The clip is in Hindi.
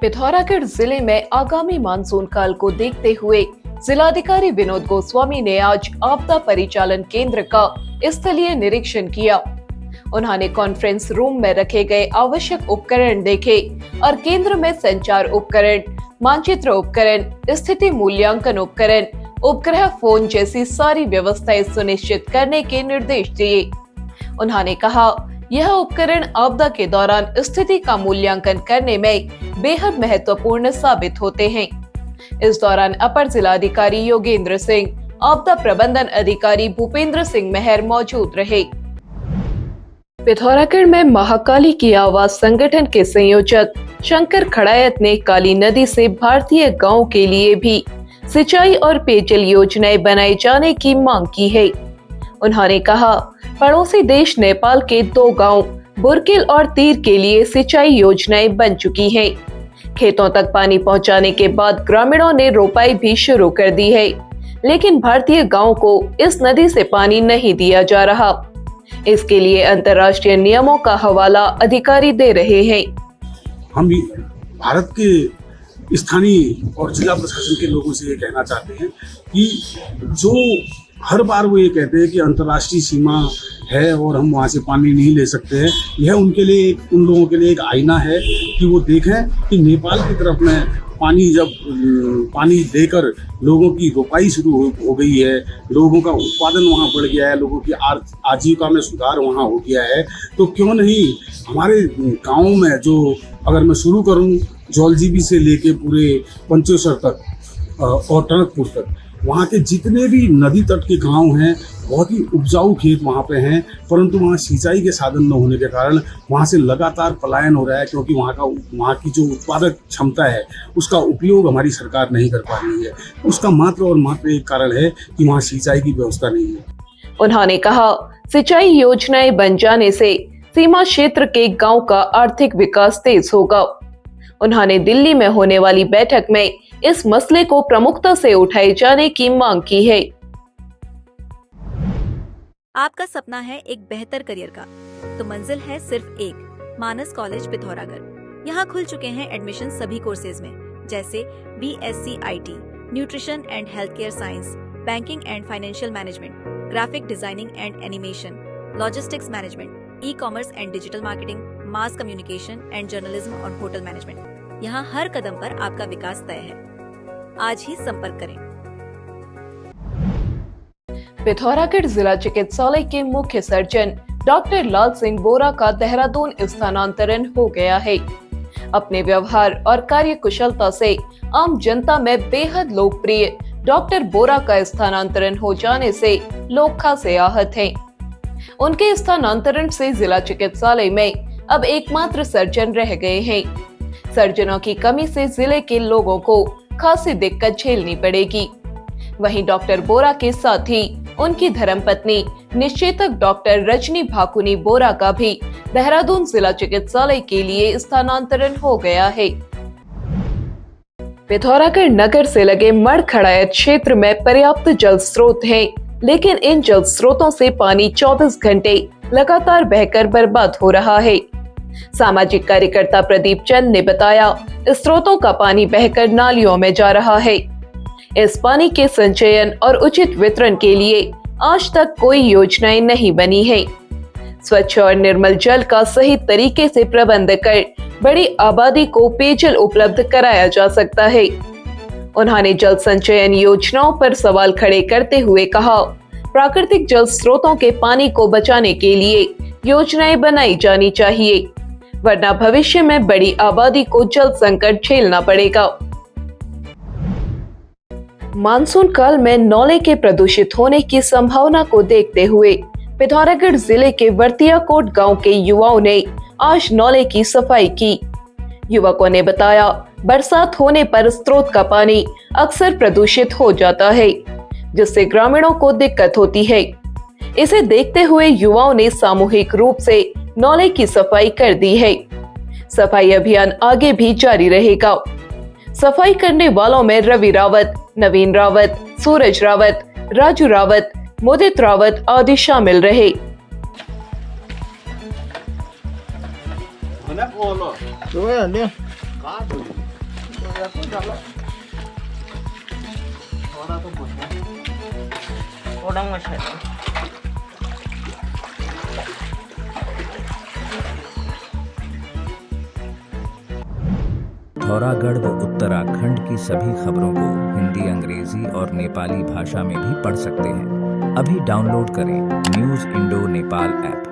पिथौरागढ़ जिले में आगामी मानसून काल को देखते हुए जिलाधिकारी विनोद गोस्वामी ने आज आपदा परिचालन केंद्र का स्थलीय निरीक्षण किया। उन्होंने कॉन्फ्रेंस रूम में रखे गए आवश्यक उपकरण देखे और केंद्र में संचार उपकरण, मानचित्र उपकरण, स्थिति मूल्यांकन उपकरण, उपग्रह फोन जैसी सारी व्यवस्थाएं सुनिश्चित करने के निर्देश दिए। उन्होंने कहा, यह उपकरण आपदा के दौरान स्थिति का मूल्यांकन करने में बेहद महत्वपूर्ण साबित होते हैं। इस दौरान अपर जिलाधिकारी योगेंद्र सिंह, आपदा प्रबंधन अधिकारी भूपेंद्र सिंह मेहर मौजूद रहे। पिथौरागढ़ में महाकाली की आवाज संगठन के संयोजक शंकर खड़ायत ने काली नदी से भारतीय गांवों के लिए भी सिंचाई और पेयजल योजनाएं बनाए जाने की मांग की है। उन्होंने कहा, पड़ोसी देश नेपाल के 2 गांव बुरकिल और तीर के लिए सिंचाई योजनाएं बन चुकी हैं। खेतों तक पानी पहुंचाने के बाद ग्रामीणों ने रोपाई भी शुरू कर दी है, लेकिन भारतीय गांवों को इस नदी से पानी नहीं दिया जा रहा। इसके लिए अंतर्राष्ट्रीय नियमों का हवाला अधिकारी दे रहे हैं। हम भी भारत के स्थानीय और जिला प्रशासन के लोगों से ये कहना चाहते हैं कि जो हर बार वो ये कहते हैं कि अंतर्राष्ट्रीय सीमा है और हम वहाँ से पानी नहीं ले सकते हैं, यह उनके लिए, उन लोगों के लिए एक आईना है कि वो देखें कि नेपाल की तरफ में पानी देकर लोगों की रोपाई शुरू हो गई है, लोगों का उत्पादन वहाँ बढ़ गया है, लोगों की आजीविका में सुधार वहाँ हो गया है, तो क्यों नहीं हमारे गाँव में, जो अगर मैं शुरू करूँ जौलजीबी से लेके पूरे पंचेश्वर तक और टनकपुर तक, वहाँ के जितने भी नदी तट के गांव हैं, बहुत ही उपजाऊ खेत वहाँ पे हैं, परंतु वहाँ सिंचाई के साधन न होने के कारण वहाँ से लगातार पलायन हो रहा है, क्योंकि वहाँ की जो उत्पादक क्षमता है उसका उपयोग हमारी सरकार नहीं कर पा रही है। उसका मात्र और मात्र एक कारण है कि वहाँ सिंचाई की व्यवस्था नहीं है। उन्होंने कहा, सिंचाई योजनाएं बन जाने से सीमा क्षेत्र के गाँव का आर्थिक विकास तेज होगा। उन्होंने दिल्ली में होने वाली बैठक में इस मसले को प्रमुखता से उठाए जाने की मांग की है। आपका सपना है एक बेहतर करियर का, तो मंजिल है सिर्फ एक, मानस कॉलेज पिथौरागढ़। यहाँ खुल चुके हैं एडमिशन सभी कोर्सेज में, जैसे BSc IT, nutrition and health care science, banking and financial management, graphic designing and animation, logistics management, e-commerce and digital marketing, mass communication and journalism और होटल मैनेजमेंट। यहाँ हर कदम पर आपका विकास तय है। आज ही संपर्क करें। पिथौरागढ़ जिला चिकित्सालय के मुख्य सर्जन डॉक्टर लाल सिंह बोरा का देहरादून स्थानांतरण हो गया है। अपने व्यवहार और कार्य कुशलता से आम जनता में बेहद लोकप्रिय डॉक्टर बोरा का स्थानांतरण हो जाने से लोग खासे आहत हैं। उनके स्थानांतरण से जिला चिकित्सालय में अब एकमात्र सर्जन रह गए हैं। सर्जनों की कमी से जिले के लोगों को खासी दिक्कत झेलनी पड़ेगी। वहीं डॉक्टर बोरा के साथ ही उनकी धर्मपत्नी निश्चेतक डॉक्टर रजनी भाकुनी बोरा का भी देहरादून जिला चिकित्सालय के लिए स्थानांतरण हो गया है। पिथौरागढ़ नगर से लगे मड़ खड़ायत क्षेत्र में पर्याप्त जल स्रोत हैं, लेकिन इन जल स्रोतों से पानी 24 घंटे लगातार बहकर बर्बाद हो रहा है। सामाजिक कार्यकर्ता प्रदीप चंद ने बताया, स्रोतों का पानी बहकर नालियों में जा रहा है। इस पानी के संचयन और उचित वितरण के लिए आज तक कोई योजनाएं नहीं बनी है। स्वच्छ और निर्मल जल का सही तरीके से प्रबंध कर बड़ी आबादी को पेयजल उपलब्ध कराया जा सकता है। उन्होंने जल संचयन योजनाओं पर सवाल खड़े करते हुए कहा, प्राकृतिक जल स्रोतों के पानी को बचाने के लिए योजनाएं बनाई जानी चाहिए, वरना भविष्य में बड़ी आबादी को जल संकट झेलना पड़ेगा। मानसून काल में नौले के प्रदूषित होने की संभावना को देखते हुए पिथौरागढ़ जिले के वर्तियाकोट गांव के युवाओं ने आज नौले की सफाई की। युवकों ने बताया, बरसात होने पर स्रोत का पानी अक्सर प्रदूषित हो जाता है, जिससे ग्रामीणों को दिक्कत होती है। इसे देखते हुए युवाओं ने सामूहिक रूप से नौले की सफाई कर दी है। सफाई अभियान आगे भी जारी रहेगा। सफाई करने वालों में रवि रावत, नवीन रावत, सूरज रावत, राजू रावत, मुदित रावत आदि शामिल रहे। Mana kono? Tuh ya, Pithoragarh व उत्तराखंड की सभी खबरों को हिंदी, अंग्रेजी और नेपाली भाषा में भी पढ़ सकते हैं। अभी डाउनलोड करें न्यूज़ इंडो नेपाल ऐप।